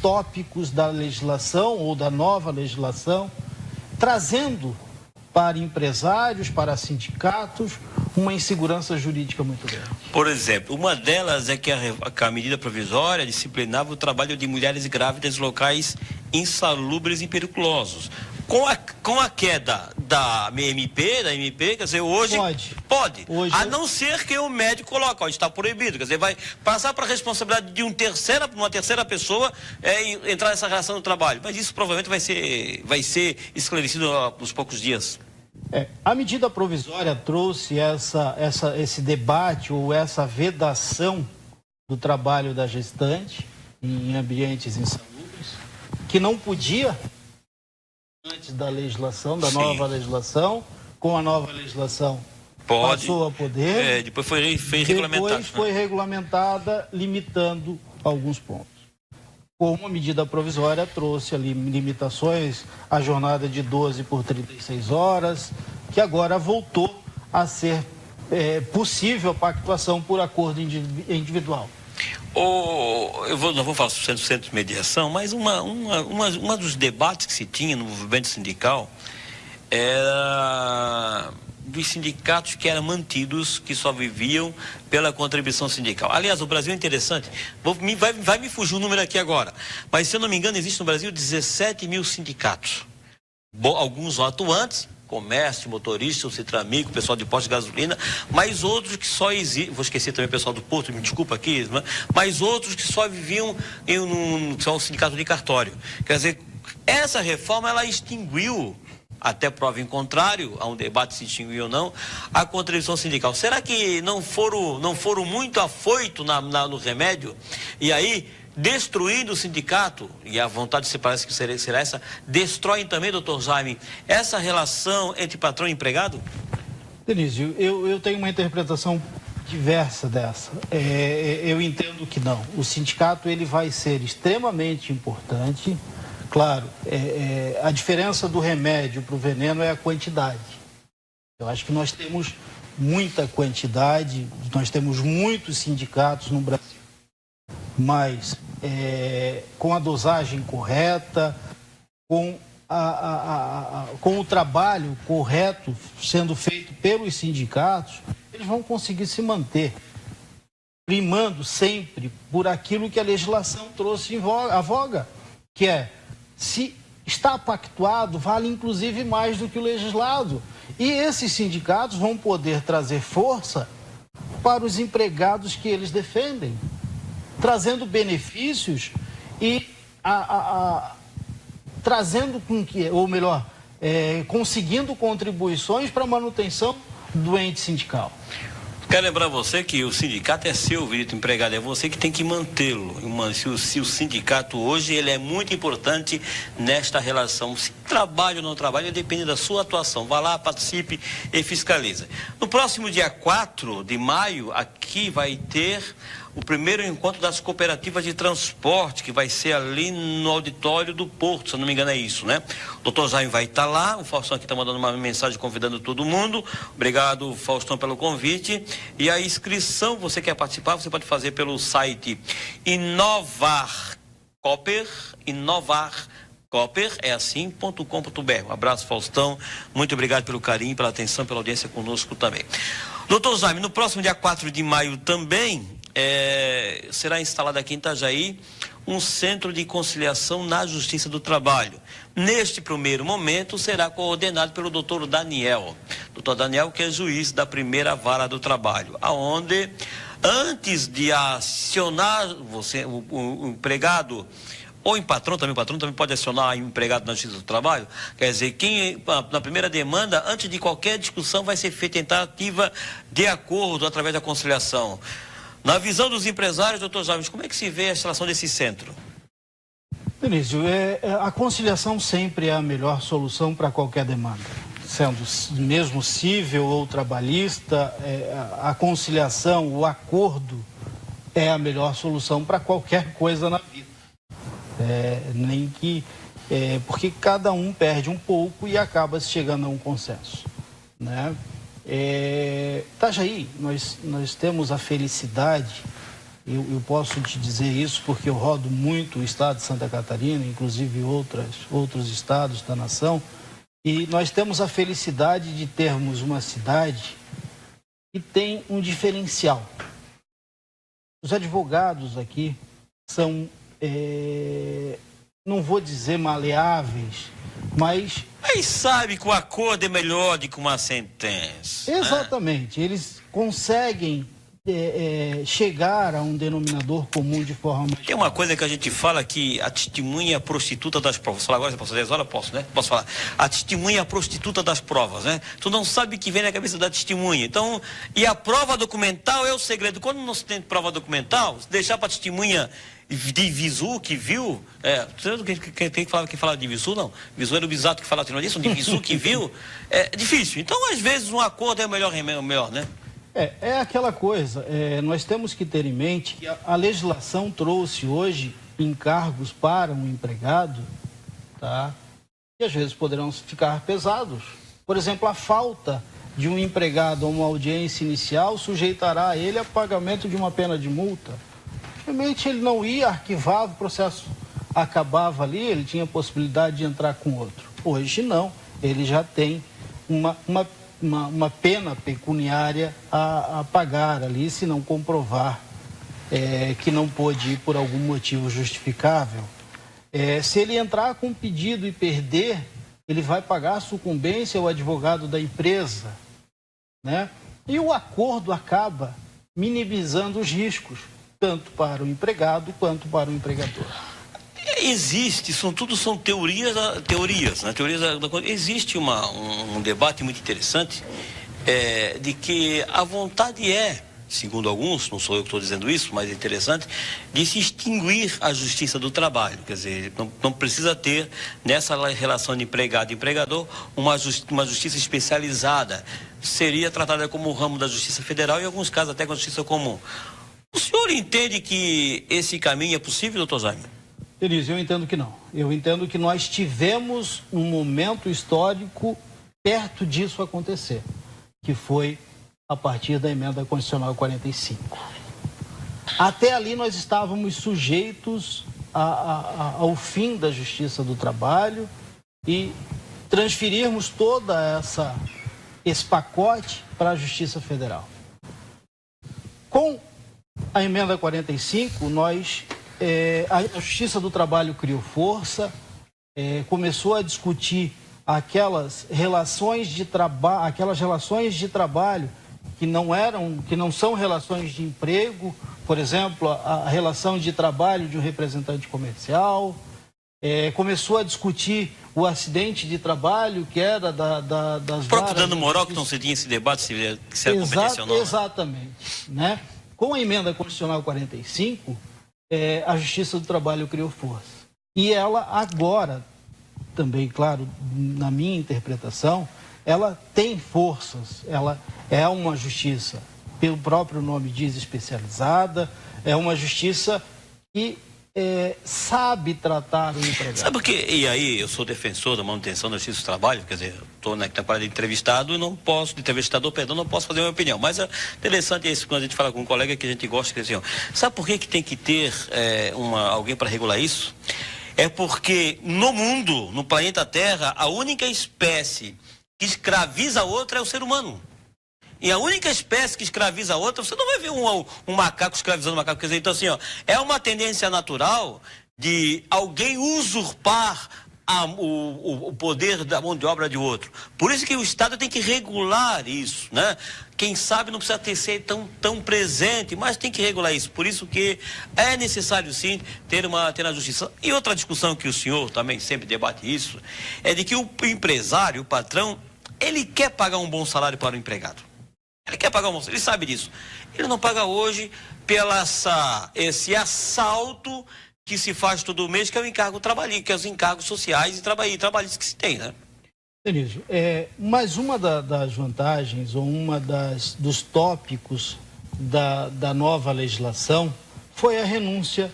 tópicos da legislação ou da nova legislação, trazendo para empresários, para sindicatos, uma insegurança jurídica muito grande. Por exemplo, uma delas é que a medida provisória disciplinava o trabalho de mulheres grávidas em locais insalubres e periculosos. Com a queda da MP, quer dizer, hoje pode. Hoje, a não ser que o médico coloque, está proibido, quer dizer, vai passar para a responsabilidade de uma terceira pessoa entrar nessa relação do trabalho. Mas isso provavelmente vai ser esclarecido nos poucos dias. A medida provisória trouxe esse debate ou essa vedação do trabalho da gestante em ambientes insalubres, que não podia antes da legislação, da nova legislação. Com a nova legislação passou a poder. Depois foi regulamentada. Depois foi regulamentada, limitando alguns pontos. Como a medida provisória trouxe ali limitações, a jornada de 12 por 36 horas, que agora voltou a ser possível a pactuação por acordo individual. Não vou falar sobre centro de mediação, mas uma dos debates que se tinha no movimento sindical era dos sindicatos que eram mantidos, que só viviam pela contribuição sindical. Aliás, o Brasil é interessante, vai me fugir o número aqui agora, mas se eu não me engano, existe no Brasil 17 mil sindicatos. Alguns atuantes, comércio, motorista, o Citramico, o pessoal de posto de gasolina, mas outros que só existem, vou esquecer também o pessoal do Porto, me desculpa aqui, mas outros que só viviam são o sindicato de cartório. Quer dizer, essa reforma, ela extinguiu, até prova em contrário, há um debate se extinguiu ou não, a contribuição sindical. Será que não foram muito afoitos no remédio? E aí, destruindo o sindicato, e a vontade se parece que será essa, destroem também, doutor Jaime, essa relação entre patrão e empregado? Denísio, eu tenho uma interpretação diversa dessa. Eu entendo que não. O sindicato, ele vai ser extremamente importante. Claro, a diferença do remédio para o veneno é a quantidade. Eu acho que nós temos muita quantidade, nós temos muitos sindicatos no Brasil, mas com a dosagem correta, com com o trabalho correto sendo feito pelos sindicatos, eles vão conseguir se manter, primando sempre por aquilo que a legislação trouxe à voga, que é, se está pactuado, vale inclusive mais do que o legislado. E esses sindicatos vão poder trazer força para os empregados que eles defendem, trazendo benefícios e trazendo com que, ou melhor, conseguindo contribuições para a manutenção do ente sindical. Quero lembrar você que o sindicato é seu, Vitor, empregado, é você que tem que mantê-lo. Se o sindicato hoje, ele é muito importante nesta relação. Se trabalha ou não trabalha, depende da sua atuação. Vá lá, participe e fiscalize. No próximo dia 4 de maio, aqui vai ter o primeiro encontro das cooperativas de transporte, que vai ser ali no auditório do Porto, se eu não me engano é isso, né? O doutor Jaime vai estar lá, o Faustão aqui está mandando uma mensagem convidando todo mundo. Obrigado, Faustão, pelo convite. E a inscrição, você quer participar, você pode fazer pelo site Inovar Cooper, é assim.com.br. Um abraço, Faustão. Muito obrigado pelo carinho, pela atenção, pela audiência conosco também. Doutor Jaime, no próximo dia 4 de maio também será instalado aqui em Itajaí um centro de conciliação na Justiça do Trabalho. Neste primeiro momento será coordenado pelo doutor Daniel. Doutor Daniel, que é juiz da primeira vara do trabalho, aonde antes de acionar você, o empregado, ou em patrão também pode acionar o empregado na Justiça do Trabalho. Quer dizer, quem na primeira demanda, antes de qualquer discussão, vai ser feita tentativa de acordo através da conciliação. Na visão dos empresários, doutor James, como é que se vê a instalação desse centro? Denise, a conciliação sempre é a melhor solução para qualquer demanda. Sendo mesmo civil ou trabalhista, a conciliação, o acordo é a melhor solução para qualquer coisa na vida. Porque cada um perde um pouco e acaba chegando a um consenso, né? Itajaí, nós temos a felicidade, eu posso te dizer isso porque eu rodo muito o estado de Santa Catarina, inclusive outros estados da nação, e nós temos a felicidade de termos uma cidade que tem um diferencial. Os advogados aqui são, não vou dizer maleáveis, mas sabe que o acordo é melhor do que uma sentença. Exatamente, eles conseguem chegar a um denominador comum de forma mais... Tem uma coisa que a gente fala que a testemunha é a prostituta das provas. Vou falar agora, se posso 10 horas? Posso, né? Posso falar. A testemunha é a prostituta das provas, né? Tu não sabe o que vem na cabeça da testemunha. Então, e a prova documental é o segredo. Quando não se tem prova documental, se deixar para a testemunha de visu, que viu, quem fala de visu, não. Visu era o bisato que falava disso, de visu que viu, é difícil. Então, às vezes, um acordo é o melhor, né? É aquela coisa, nós temos que ter em mente que a legislação trouxe hoje encargos para um empregado, tá? E às vezes poderão ficar pesados. Por exemplo, a falta de um empregado a uma audiência inicial sujeitará ele a pagamento de uma pena de multa. Realmente ele não ia, arquivava, o processo acabava ali, ele tinha a possibilidade de entrar com outro. Hoje não, ele já tem uma pena pecuniária a pagar ali, se não comprovar que não pôde ir por algum motivo justificável. Se ele entrar com um pedido e perder, ele vai pagar a sucumbência ao advogado da empresa, né? E o acordo acaba minimizando os riscos, tanto para o empregado quanto para o empregador. São teorias, né? Existe um debate muito interessante de que a vontade segundo alguns, não sou eu que estou dizendo isso, mas é interessante, de se extinguir a Justiça do Trabalho. Quer dizer, não precisa ter nessa relação de empregado e empregador uma justiça especializada. Seria tratada como o ramo da Justiça Federal e em alguns casos até com a Justiça Comum. O senhor entende que esse caminho é possível, doutor Jaime? Denise, eu entendo que não. Eu entendo que nós tivemos um momento histórico perto disso acontecer, que foi a partir da emenda constitucional 45. Até ali nós estávamos sujeitos ao fim da Justiça do Trabalho e transferirmos toda esse pacote para a Justiça Federal. Com a emenda 45, a Justiça do Trabalho criou força, começou a discutir aquelas relações de trabalho que não são relações de emprego, por exemplo, a relação de trabalho de um representante comercial, começou a discutir o acidente de trabalho, que era das o próprio dano moral, que não se tinha esse debate, se era competência ou não. Exatamente. Né? Com a emenda constitucional 45, a Justiça do Trabalho criou força. E ela agora, também, claro, na minha interpretação, ela tem forças, ela é uma justiça, pelo próprio nome diz, especializada, é uma justiça que sabe tratar o empregado. Sabe por quê? E aí, eu sou defensor da manutenção da Justiça do Trabalho, quer dizer, estou na temporada de entrevistado e não posso fazer a minha opinião. Mas é interessante isso, quando a gente fala com um colega que a gente gosta, que assim, sabe por que tem que ter alguém para regular isso? É porque no mundo, no planeta Terra, a única espécie que escraviza a outra é o ser humano. E a única espécie que escraviza a outra, você não vai ver um macaco escravizando um macaco. Quer dizer, então assim, é uma tendência natural de alguém usurpar o poder da mão de obra de outro. Por isso que o Estado tem que regular isso, né? Quem sabe não precisa ser tão presente, mas tem que regular isso. Por isso que é necessário, sim, ter a justiça. E outra discussão que o senhor também sempre debate isso, é de que o empresário, o patrão, ele quer pagar um bom salário para o empregado. Ele quer pagar um bom salário, ele sabe disso. Ele não paga hoje esse assalto que se faz todo mês, que é o encargo trabalhista, que é os encargos sociais e trabalhistas que se tem, né? Denise, mas uma das vantagens, ou dos tópicos da nova legislação foi a renúncia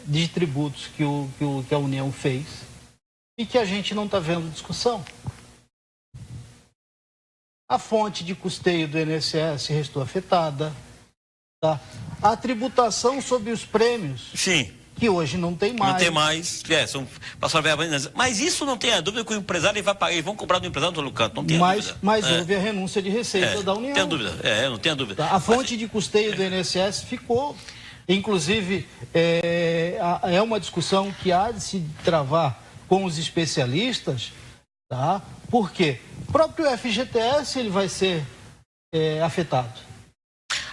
de tributos que a União fez e que a gente não está vendo discussão. A fonte de custeio do INSS restou afetada. Tá? A tributação sobre os prêmios. Sim. Que hoje não tem mais. Não tem mais. Passaram verba. Mas isso não tem a dúvida que o empresário vai pagar. Eles vão cobrar do empresário no todo canto. Não tem dúvida. Mas houve a renúncia de receita da União. Não tem dúvida. Não tem dúvida. Tá? A fonte de custeio do INSS ficou. Inclusive, é uma discussão que há de se travar com os especialistas. Tá? Por quê? O próprio FGTS ele vai ser afetado.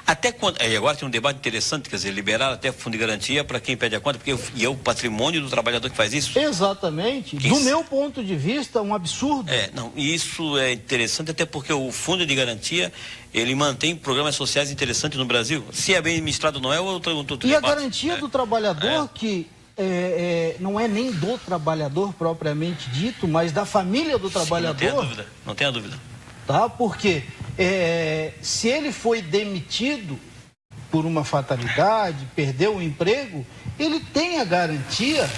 Até quando. Agora tem um debate interessante, quer dizer, liberar até fundo de garantia para quem pede a conta, porque é o patrimônio do trabalhador que faz isso? Exatamente. Do meu ponto de vista, um absurdo. Isso é interessante, até porque o fundo de garantia, ele mantém programas sociais interessantes no Brasil. Se é bem administrado, não é outro E debate. A garantia do trabalhador, que não é nem do trabalhador propriamente dito, mas da família do trabalhador. Sim, não tenha dúvida. Tá? Porque se ele foi demitido por uma fatalidade, perdeu o emprego, ele tem a garantia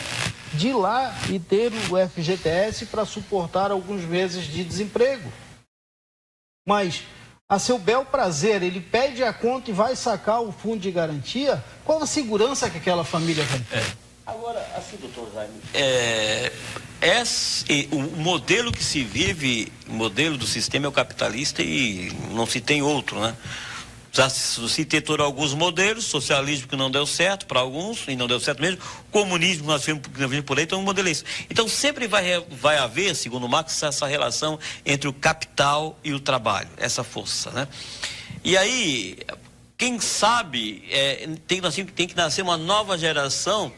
de ir lá e ter o FGTS para suportar alguns meses de desemprego. Mas, a seu bel prazer, ele pede a conta e vai sacar o fundo de garantia, qual a segurança que aquela família vai ter? Agora, assim, doutor Jaime, o modelo que se vive, o modelo do sistema é o capitalista e não se tem outro, né? Já se tentou alguns modelos, socialismo que não deu certo para alguns, e não deu certo mesmo, comunismo que nós vimos por aí, então um modelo é esse. Então sempre vai haver, segundo Marx, essa relação entre o capital e o trabalho, essa força, né? E aí, quem sabe, tem que nascer uma nova geração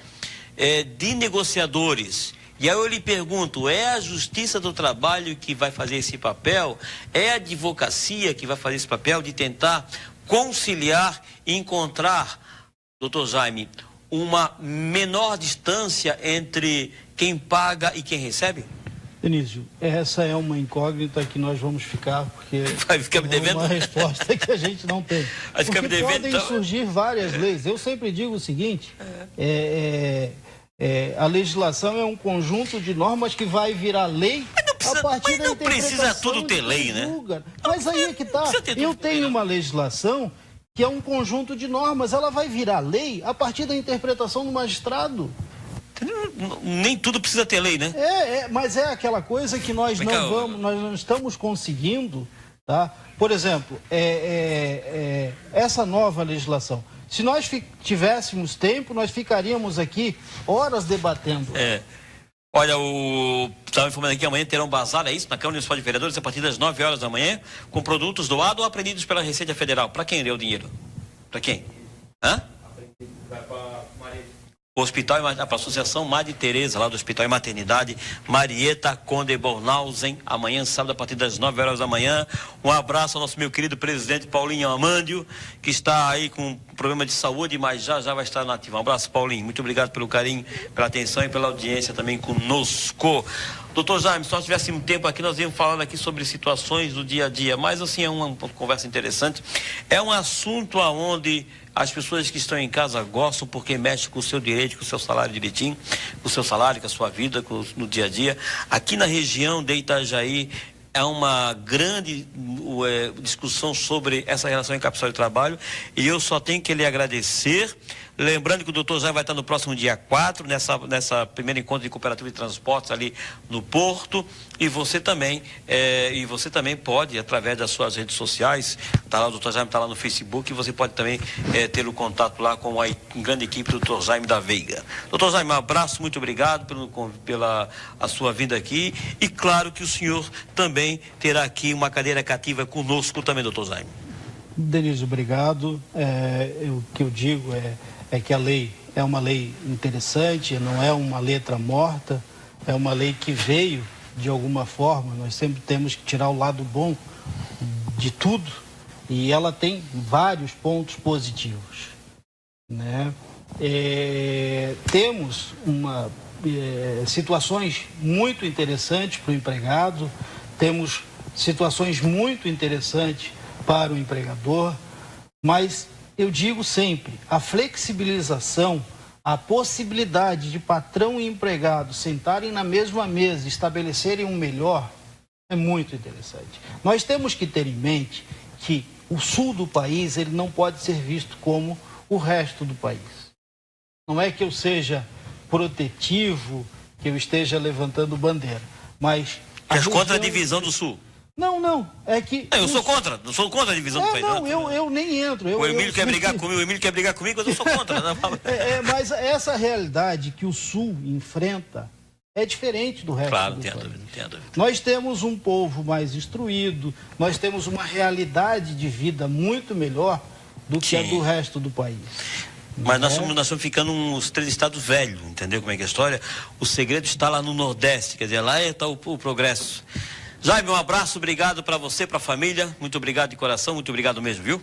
de negociadores. E aí eu lhe pergunto, é a Justiça do Trabalho que vai fazer esse papel? É a advocacia que vai fazer esse papel de tentar conciliar e encontrar, doutor Jaime, uma menor distância entre quem paga e quem recebe? Denísio, essa é uma incógnita que nós vamos ficar, porque vai ficar me devendo uma resposta que a gente não tem. Vai ficar me devendo, podem surgir várias leis. Eu sempre digo o seguinte, a legislação é um conjunto de normas que vai virar lei a partir da interpretação. Não precisa tudo ter lei, né? Mas aí é que tá. Eu tenho uma legislação que é um conjunto de normas, ela vai virar lei a partir da interpretação do magistrado. Nem tudo precisa ter lei, né? Mas é aquela coisa que nós não estamos conseguindo, tá? Por exemplo, essa nova legislação. Se nós tivéssemos tempo, nós ficaríamos aqui horas debatendo. Olha, estava informando aqui que amanhã terá um bazar, é isso? Na Câmara Municipal de Vereadores, a partir das 9 horas da manhã, com produtos doados ou apreendidos pela Receita Federal. Para quem deu o dinheiro? Para quem? Vai para o Hospital, para a Associação Madre Teresa, lá do Hospital e Maternidade, Marieta Conde Bornhausen, amanhã, sábado, a partir das 9 horas da manhã. Um abraço ao nosso meu querido presidente Paulinho Amândio, que está aí com um problema de saúde, mas já vai estar nativo. Um abraço, Paulinho. Muito obrigado pelo carinho, pela atenção e pela audiência também conosco. Doutor Jaime, se nós tivéssemos tempo aqui, nós íamos falando aqui sobre situações do dia a dia, mas assim, é uma conversa interessante. É um assunto onde as pessoas que estão em casa gostam porque mexe com o seu direito, com o seu salário direitinho, com o seu salário, com a sua vida, no dia a dia. Aqui na região de Itajaí, é uma grande discussão sobre essa relação em capital de trabalho, e eu só tenho que lhe agradecer. Lembrando que o doutor já vai estar no próximo dia 4, nessa primeira encontro de cooperativa de transportes ali no Porto, e você também pode, através das suas redes sociais, tá lá, o doutor Jaime está lá no Facebook, e você pode também ter o contato lá com a grande equipe do doutor Jaime da Veiga. Doutor Jaime, um abraço, muito obrigado pela sua vinda aqui, e claro que o senhor também terá aqui uma cadeira cativa conosco também, doutor Jaime. Denise, obrigado. O que eu digo é que a lei é uma lei interessante, não é uma letra morta, é uma lei que veio de alguma forma. Nós sempre temos que tirar o lado bom de tudo, e ela tem vários pontos positivos, né? Temos situações muito interessantes para o empregado, temos situações muito interessantes para o empregador, mas eu digo sempre, a flexibilização, a possibilidade de patrão e empregado sentarem na mesma mesa e estabelecerem um melhor, é muito interessante. Nós temos que ter em mente que o sul do país, ele não pode ser visto como o resto do país. Não é que eu seja protetivo, que eu esteja levantando bandeira, mas... Mas contra a divisão do sul? Não, é que... Eu sou contra a divisão do país. Não, eu nem entro. O Emílio quer brigar comigo, mas eu sou contra. Mas essa realidade que o Sul enfrenta é diferente do resto do país. Claro, entendo. Nós temos um povo mais instruído, nós temos uma realidade de vida muito melhor do que a do resto do país. Mas nós estamos ficando uns 3 estados velhos, entendeu como é que é a história? O segredo está lá no Nordeste, quer dizer, lá está o progresso. Jaime, um abraço, obrigado para você, para a família, muito obrigado de coração, muito obrigado mesmo, viu?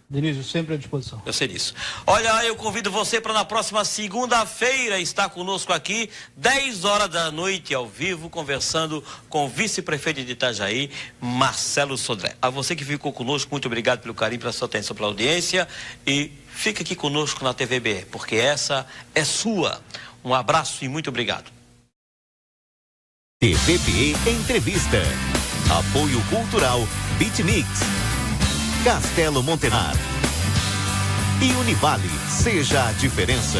Denise, sempre à disposição. Eu sei disso. Olha, eu convido você para na próxima segunda-feira estar conosco aqui, 10 horas da noite, ao vivo, conversando com o vice-prefeito de Itajaí, Marcelo Sodré. A você que ficou conosco, muito obrigado pelo carinho, pela sua atenção, pela audiência, e fica aqui conosco na TVBE, porque essa é sua. Um abraço e muito obrigado. TVBE Entrevista. Apoio Cultural BitMix. Castelo Montenar. E Univale, seja a diferença.